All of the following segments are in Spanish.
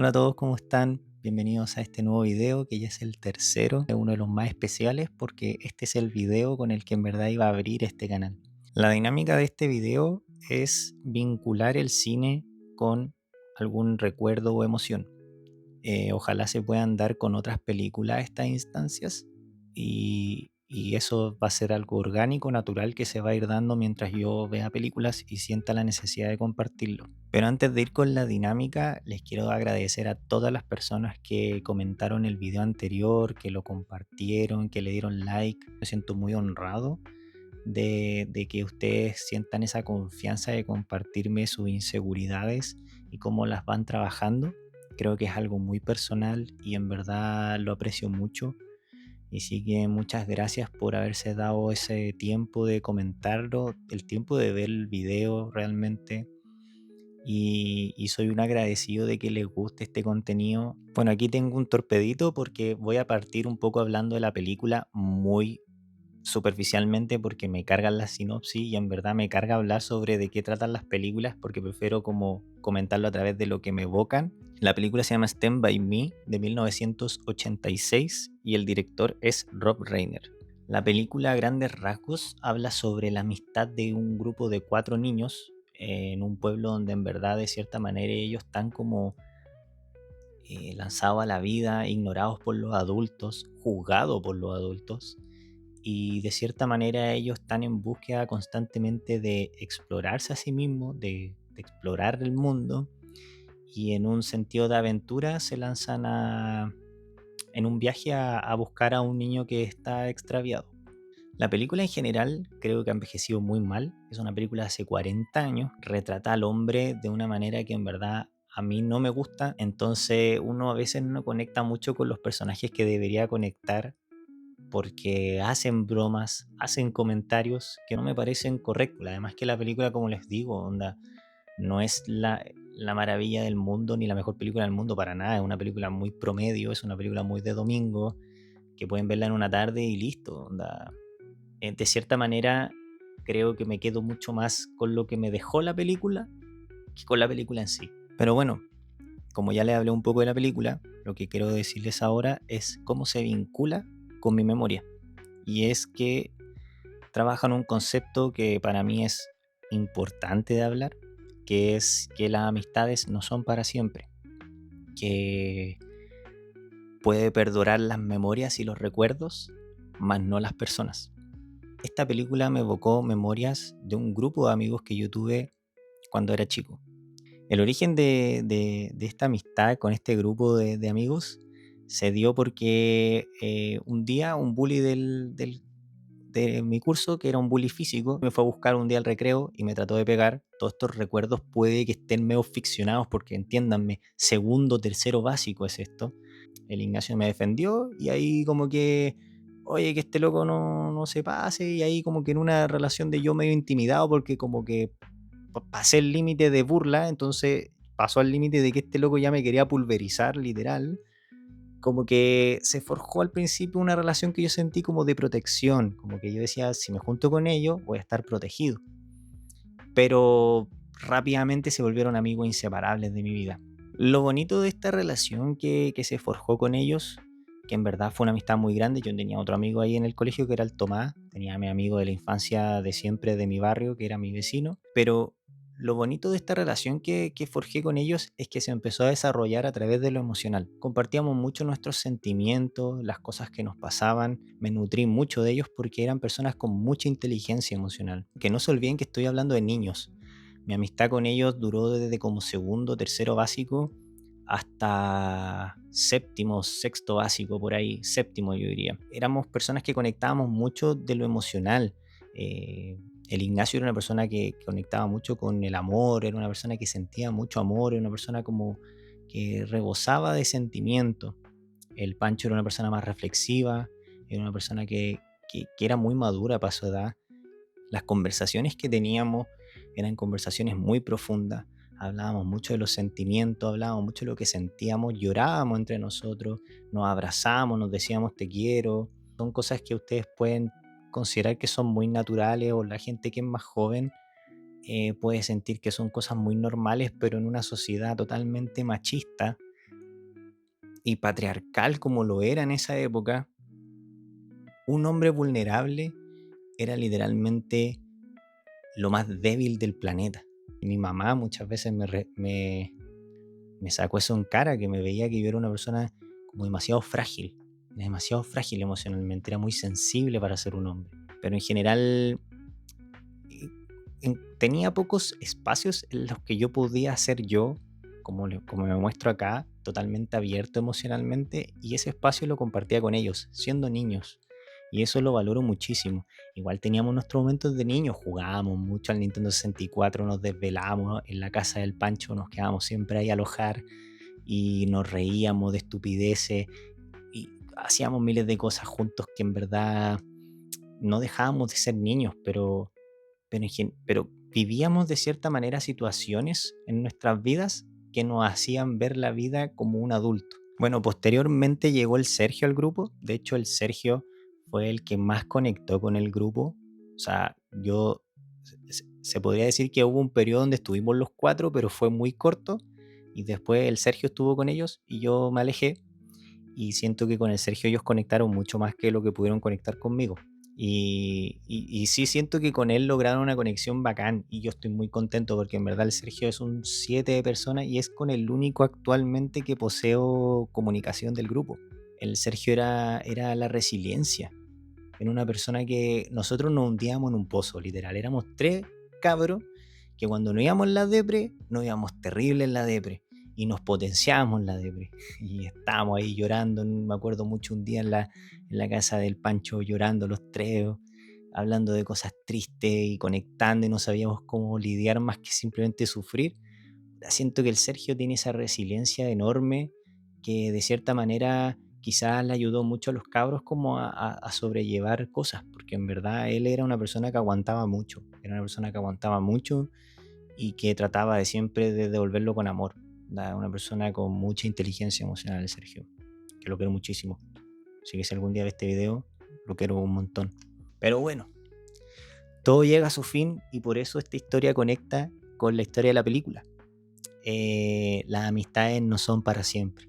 Hola a todos, ¿cómo están? Bienvenidos a este nuevo video que ya es el tercero, uno de los más especiales porque este es el video con el que en verdad iba a abrir este canal. La dinámica de este video es vincular el cine con algún recuerdo o emoción. Ojalá se puedan dar con otras películas estas instancias y eso va a ser algo orgánico, natural que se va a ir dando mientras yo vea películas y sienta la necesidad de compartirlo. Pero antes de ir con la dinámica, les quiero agradecer a todas las personas que comentaron el video anterior, que lo compartieron, que le dieron like. Me siento muy honrado de que ustedes sientan esa confianza de compartirme sus inseguridades y cómo las van trabajando. Creo que es algo muy personal y en verdad lo aprecio mucho. Y sí que muchas gracias por haberse dado ese tiempo de comentarlo, el tiempo de ver el video realmente. Y soy un agradecido de que les guste este contenido. Bueno, aquí tengo un torpedito porque voy a partir un poco hablando de la película muy superficialmente porque me cargan las sinopsis y en verdad me carga hablar sobre de qué tratan las películas porque prefiero como comentarlo a través de lo que me evocan. La película se llama Stand By Me de 1986 y el director es Rob Reiner. La película a grandes rasgos habla sobre la amistad de un grupo de 4 niños en un pueblo donde en verdad de cierta manera ellos están como lanzados a la vida, ignorados por los adultos, juzgados por los adultos y de cierta manera ellos están en búsqueda constantemente de explorarse a sí mismos, de explorar el mundo y en un sentido de aventura se lanzan en un viaje a buscar a un niño que está extraviado. La película en general creo que ha envejecido muy mal, es una película de hace 40 años, retrata al hombre de una manera que en verdad a mí no me gusta, entonces uno a veces no conecta mucho con los personajes que debería conectar porque hacen bromas, hacen comentarios que no me parecen correctos. Además que la película, como les digo, onda, no es la maravilla del mundo ni la mejor película del mundo para nada. Es una película muy promedio, es una película muy de domingo, que pueden verla en una tarde y listo. Onda. De cierta manera, creo que me quedo mucho más con lo que me dejó la película que con la película en sí. Pero bueno, como ya les hablé un poco de la película, lo que quiero decirles ahora es cómo se vincula con mi memoria. Y es que trabajan un concepto que para mí es importante de hablar, que es que las amistades no son para siempre, que puede perdurar las memorias y los recuerdos, más no las personas. Esta película me evocó memorias de un grupo de amigos que yo tuve cuando era chico. El origen de esta amistad con este grupo de amigos se dio porque un día un bully de mi curso, que era un bully físico, me fue a buscar un día al recreo y me trató de pegar. Todos estos recuerdos puede que estén medio ficcionados porque entiéndanme, segundo, tercero básico es esto. El Ignacio me defendió y ahí como que, oye, que este loco no se pase y ahí como que en una relación de yo medio intimidado porque como que pasé el límite de burla, entonces pasó al límite de que este loco ya me quería pulverizar, literal. Como que se forjó al principio una relación que yo sentí como de protección, como que yo decía, si me junto con ellos, voy a estar protegido. Pero rápidamente se volvieron amigos inseparables de mi vida. Lo bonito de esta relación que se forjó con ellos, que en verdad fue una amistad muy grande, yo tenía otro amigo ahí en el colegio que era el Tomás, tenía a mi amigo de la infancia de siempre de mi barrio, que era mi vecino, pero lo bonito de esta relación que forjé con ellos es que se empezó a desarrollar a través de lo emocional. Compartíamos mucho nuestros sentimientos, las cosas que nos pasaban, me nutrí mucho de ellos porque eran personas con mucha inteligencia emocional. Que no se olviden que estoy hablando de niños. Mi amistad con ellos duró desde como segundo, tercero básico hasta séptimo, sexto básico, por ahí, séptimo yo diría. Éramos personas que conectábamos mucho de lo emocional. Eh, el Ignacio era una persona que conectaba mucho con el amor, era una persona que sentía mucho amor, era una persona como que rebosaba de sentimiento. El Pancho era una persona más reflexiva, era una persona que era muy madura para su edad. Las conversaciones que teníamos eran conversaciones muy profundas, hablábamos mucho de los sentimientos, hablábamos mucho de lo que sentíamos, llorábamos entre nosotros, nos abrazábamos, nos decíamos te quiero. Son cosas que ustedes pueden considerar que son muy naturales o la gente que es más joven puede sentir que son cosas muy normales, pero en una sociedad totalmente machista y patriarcal como lo era en esa época, un hombre vulnerable era literalmente lo más débil del planeta. Mi mamá muchas veces me sacó eso en cara, que me veía que yo era una persona como demasiado frágil emocionalmente, era muy sensible para ser un hombre. Pero en general tenía pocos espacios en los que yo podía ser yo, como me muestro acá, totalmente abierto emocionalmente, y ese espacio lo compartía con ellos, siendo niños. Y eso lo valoro muchísimo. Igual teníamos nuestros momentos de niños, jugábamos mucho al Nintendo 64, nos desvelábamos en la casa del Pancho, nos quedábamos siempre ahí a alojar y nos reíamos de estupideces y hacíamos miles de cosas juntos que en verdad no dejábamos de ser niños, pero vivíamos de cierta manera situaciones en nuestras vidas que nos hacían ver la vida como un adulto. Bueno, posteriormente llegó el Sergio al grupo. De hecho, el Sergio fue el que más conectó con el grupo. O sea, se podría decir que hubo un periodo donde estuvimos los cuatro, pero fue muy corto. Y después el Sergio estuvo con ellos y yo me alejé. Y siento que con el Sergio ellos conectaron mucho más que lo que pudieron conectar conmigo. Y sí siento que con él lograron una conexión bacán y yo estoy muy contento porque en verdad el Sergio es un 7 de persona y es con el único actualmente que poseo comunicación del grupo. El Sergio era la resiliencia, era una persona que nosotros nos hundíamos en un pozo, literal, éramos tres cabros que cuando nos íbamos en la depre, nos íbamos terrible en la depre y nos potenciábamos en la depre y estábamos ahí llorando, me acuerdo mucho un día en la casa del Pancho llorando los tres, hablando de cosas tristes y conectando y no sabíamos cómo lidiar más que simplemente sufrir. Siento que el Sergio tiene esa resiliencia enorme que de cierta manera quizás le ayudó mucho a los cabros como a sobrellevar cosas, porque en verdad él era una persona que aguantaba mucho, era una persona que aguantaba mucho y que trataba de siempre de devolverlo con amor. Una persona con mucha inteligencia emocional, el Sergio, que lo quiero muchísimo. Así que si algún día ve este video, lo quiero un montón. Pero bueno, todo llega a su fin y por eso esta historia conecta con la historia de la película. Las amistades no son para siempre.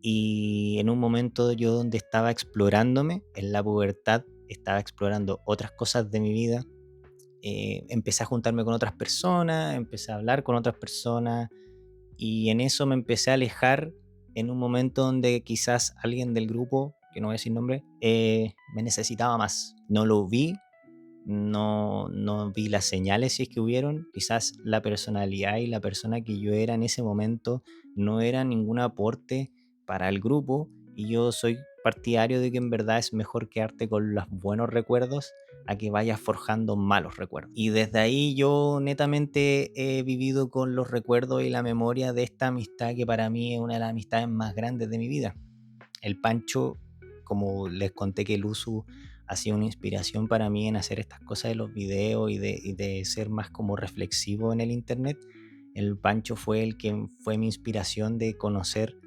Y en un momento yo donde estaba explorándome, en la pubertad, estaba explorando otras cosas de mi vida, empecé a juntarme con otras personas, empecé a hablar con otras personas y en eso me empecé a alejar en un momento donde quizás alguien del grupo, que no voy a decir nombre, me necesitaba más. No lo vi, no vi las señales si es que hubieron, quizás la personalidad y la persona que yo era en ese momento no era ningún aporte para el grupo y yo soy partidario de que en verdad es mejor quedarte con los buenos recuerdos a que vayas forjando malos recuerdos. Y desde ahí yo netamente he vivido con los recuerdos y la memoria de esta amistad que para mí es una de las amistades más grandes de mi vida. El Pancho, como les conté que el Usu ha sido una inspiración para mí en hacer estas cosas de los videos y de ser más como reflexivo en el internet. El Pancho fue el que fue mi inspiración de conocer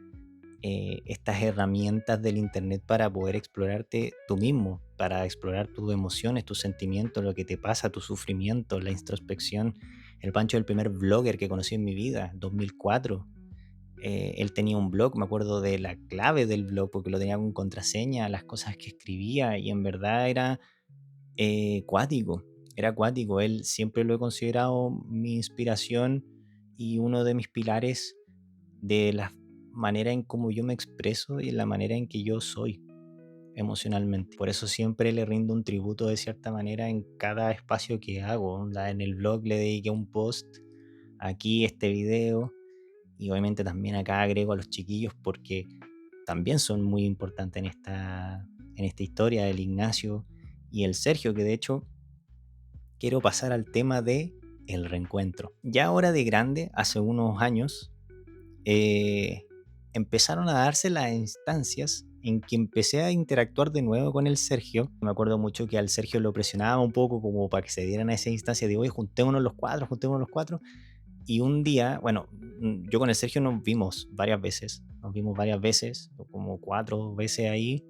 estas herramientas del internet para poder explorarte tú mismo, para explorar tus emociones, tus sentimientos, lo que te pasa, tu sufrimiento, la introspección. El Pancho es el primer blogger que conocí en mi vida, 2004. Él tenía un blog, me acuerdo de la clave del blog porque lo tenía con contraseña, las cosas que escribía y en verdad cuático, era cuático. Él siempre lo he considerado mi inspiración y uno de mis pilares de la manera en cómo yo me expreso y en la manera en que yo soy emocionalmente. Por eso siempre le rindo un tributo de cierta manera en cada espacio que hago. Onda, en el blog le dediqué un post, aquí este video y obviamente también acá agrego a los chiquillos porque también son muy importantes en esta historia, el Ignacio y el Sergio, que de hecho quiero pasar al tema de el reencuentro. Ya ahora de grande, hace unos años, eh, empezaron a darse las instancias en que empecé a interactuar de nuevo con el Sergio. Me acuerdo mucho que al Sergio lo presionaba un poco como para que se dieran a esa instancia de, oye, juntémonos los cuatro, juntémonos los cuatro. Y un día, bueno, yo con el Sergio nos vimos varias veces, como 4 veces ahí,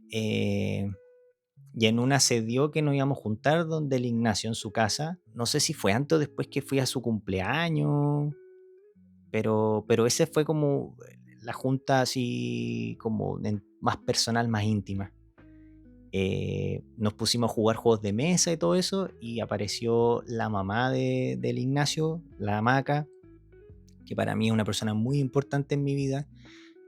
y en una se dio que nos íbamos a juntar donde el Ignacio en su casa, no sé si fue antes o después que fui a su cumpleaños, pero ese fue como la junta así como más personal, más íntima. Nos pusimos a jugar juegos de mesa y todo eso, y apareció la mamá del Ignacio, la Maca, que para mí es una persona muy importante en mi vida.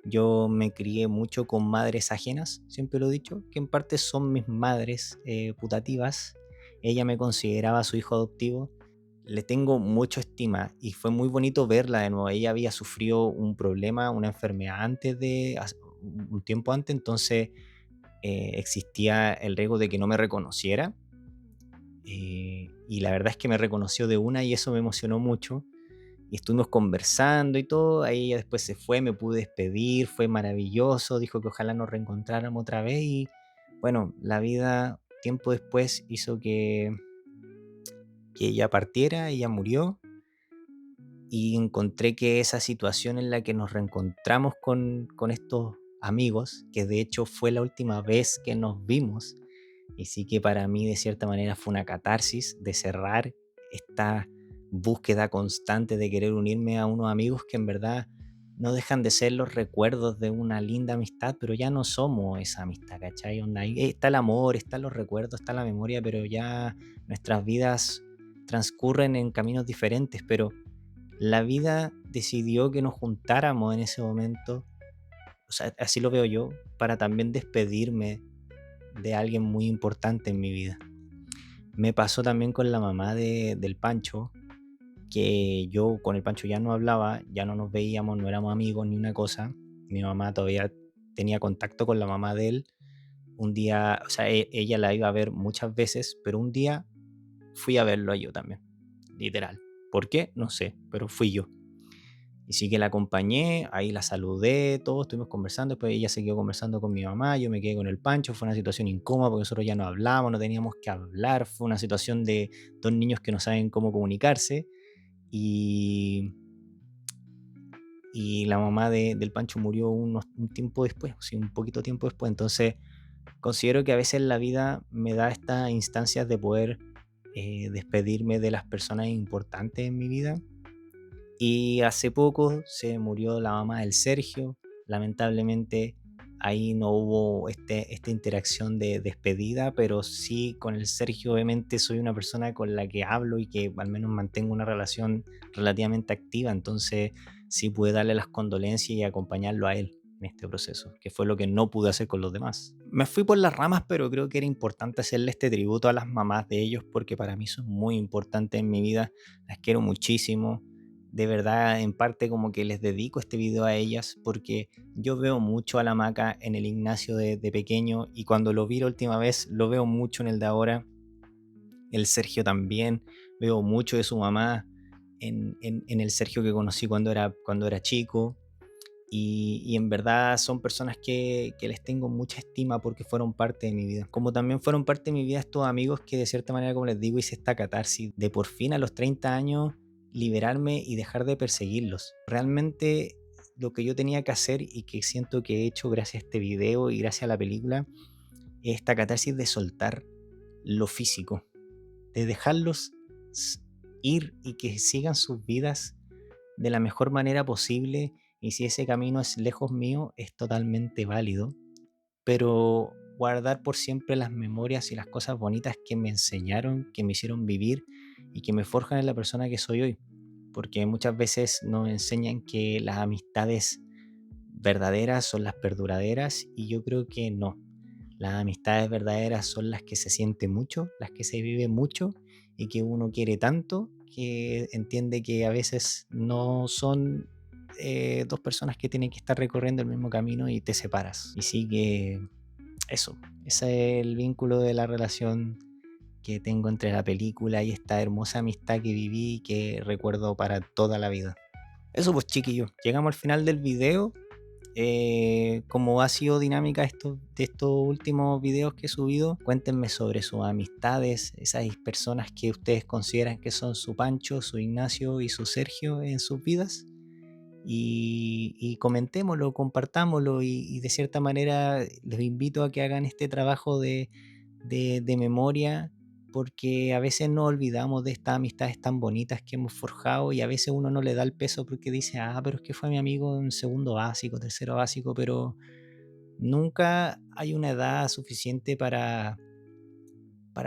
Yo me crié mucho con madres ajenas, siempre lo he dicho, que en parte son mis madres putativas. Ella me consideraba su hijo adoptivo. Le tengo mucha estima y fue muy bonito verla de nuevo. Ella había sufrido un problema, una enfermedad un tiempo antes, entonces existía el riesgo de que no me reconociera. Y la verdad es que me reconoció de una y eso me emocionó mucho. Y estuvimos conversando y todo. Ahí ella después se fue, me pude despedir, fue maravilloso. Dijo que ojalá nos reencontráramos otra vez. Y bueno, la vida, tiempo después, hizo que ella partiera, ella murió. Y encontré que esa situación en la que nos reencontramos con estos amigos, que de hecho fue la última vez que nos vimos, y sí que para mí de cierta manera fue una catarsis de cerrar esta búsqueda constante de querer unirme a unos amigos que en verdad no dejan de ser los recuerdos de una linda amistad, pero ya no somos esa amistad, ¿cachai? Onda, ahí está el amor, están los recuerdos, está la memoria, pero ya nuestras vidas transcurren en caminos diferentes, pero la vida decidió que nos juntáramos en ese momento, o sea, así lo veo yo, para también despedirme de alguien muy importante en mi vida. Me pasó también con la mamá del Pancho, que yo con el Pancho ya no hablaba, ya no nos veíamos, no éramos amigos ni una cosa. Mi mamá todavía tenía contacto con la mamá de él. Un día, o sea, ella la iba a ver muchas veces, pero un día fui a verlo yo también, literal. ¿Por qué? No sé, pero fui yo. Y sí que la acompañé, ahí la saludé, todos estuvimos conversando, después ella se quedó conversando con mi mamá, yo me quedé con el Pancho, fue una situación incómoda porque nosotros ya no hablábamos, no teníamos que hablar, fue una situación de dos niños que no saben cómo comunicarse y, y la mamá del Pancho murió un tiempo después, o sea, un poquito tiempo después, entonces considero que a veces la vida me da estas instancias de poder despedirme de las personas importantes en mi vida. Y hace poco se murió la mamá del Sergio. Lamentablemente ahí no hubo esta interacción de despedida, pero sí con el Sergio obviamente soy una persona con la que hablo y que al menos mantengo una relación relativamente activa, entonces sí pude darle las condolencias y acompañarlo a él en este proceso, que fue lo que no pude hacer con los demás. Me fui por las ramas, pero creo que era importante hacerle este tributo a las mamás de ellos porque para mí son muy importantes en mi vida, las quiero muchísimo. De verdad, en parte como que les dedico este video a ellas porque yo veo mucho a la Maca en el Ignacio de pequeño y cuando lo vi la última vez lo veo mucho en el de ahora. El Sergio también, veo mucho de su mamá en el Sergio que conocí cuando era chico. Y en verdad son personas que les tengo mucha estima porque fueron parte de mi vida. Como también fueron parte de mi vida estos amigos que de cierta manera, como les digo, hice esta catarsis de por fin a los 30 años liberarme y dejar de perseguirlos. Realmente lo que yo tenía que hacer y que siento que he hecho gracias a este video y gracias a la película es esta catarsis de soltar lo físico, de dejarlos ir y que sigan sus vidas de la mejor manera posible, y si ese camino es lejos mío, es totalmente válido, pero guardar por siempre las memorias y las cosas bonitas que me enseñaron, que me hicieron vivir y que me forjan en la persona que soy hoy, porque muchas veces nos enseñan que las amistades verdaderas son las perduraderas y yo creo que no. Las amistades verdaderas son las que se siente mucho, las que se vive mucho y que uno quiere tanto que entiende que a veces no son dos personas que tienen que estar recorriendo el mismo camino y te separas. Y sí que eso, ese es el vínculo de la relación que tengo entre la película y esta hermosa amistad que viví y que recuerdo para toda la vida. Eso pues chiquillos, llegamos al final del video. Como ha sido dinámica de estos últimos videos que he subido, cuéntenme sobre sus amistades, esas personas que ustedes consideran que son su Pancho, su Ignacio y su Sergio en sus vidas. Y comentémoslo, compartámoslo y de cierta manera los invito a que hagan este trabajo de memoria porque a veces nos olvidamos de estas amistades tan bonitas que hemos forjado y a veces uno no le da el peso porque dice, pero es que fue mi amigo en segundo básico, tercero básico, pero nunca hay una edad suficiente para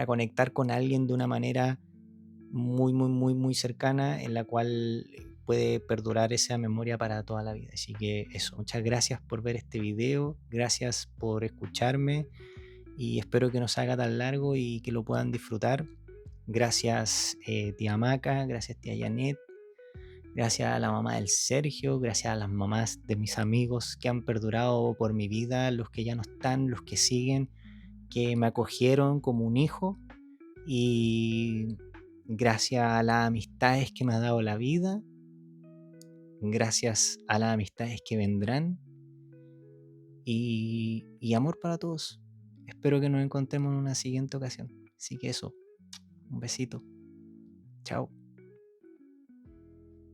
conectar con alguien de una manera muy, muy, muy, muy cercana en la cual puede perdurar esa memoria para toda la vida. Así que eso, muchas gracias por ver este video, gracias por escucharme y espero que no se haga tan largo y que lo puedan disfrutar. Gracias tía Maca, gracias tía Janet, gracias a la mamá del Sergio, gracias a las mamás de mis amigos que han perdurado por mi vida, los que ya no están, los que siguen, que me acogieron como un hijo y gracias a las amistades que me ha dado la vida, gracias a las amistades que vendrán y amor para todos. Espero que nos encontremos en una siguiente ocasión. Así que eso, un besito. Chao.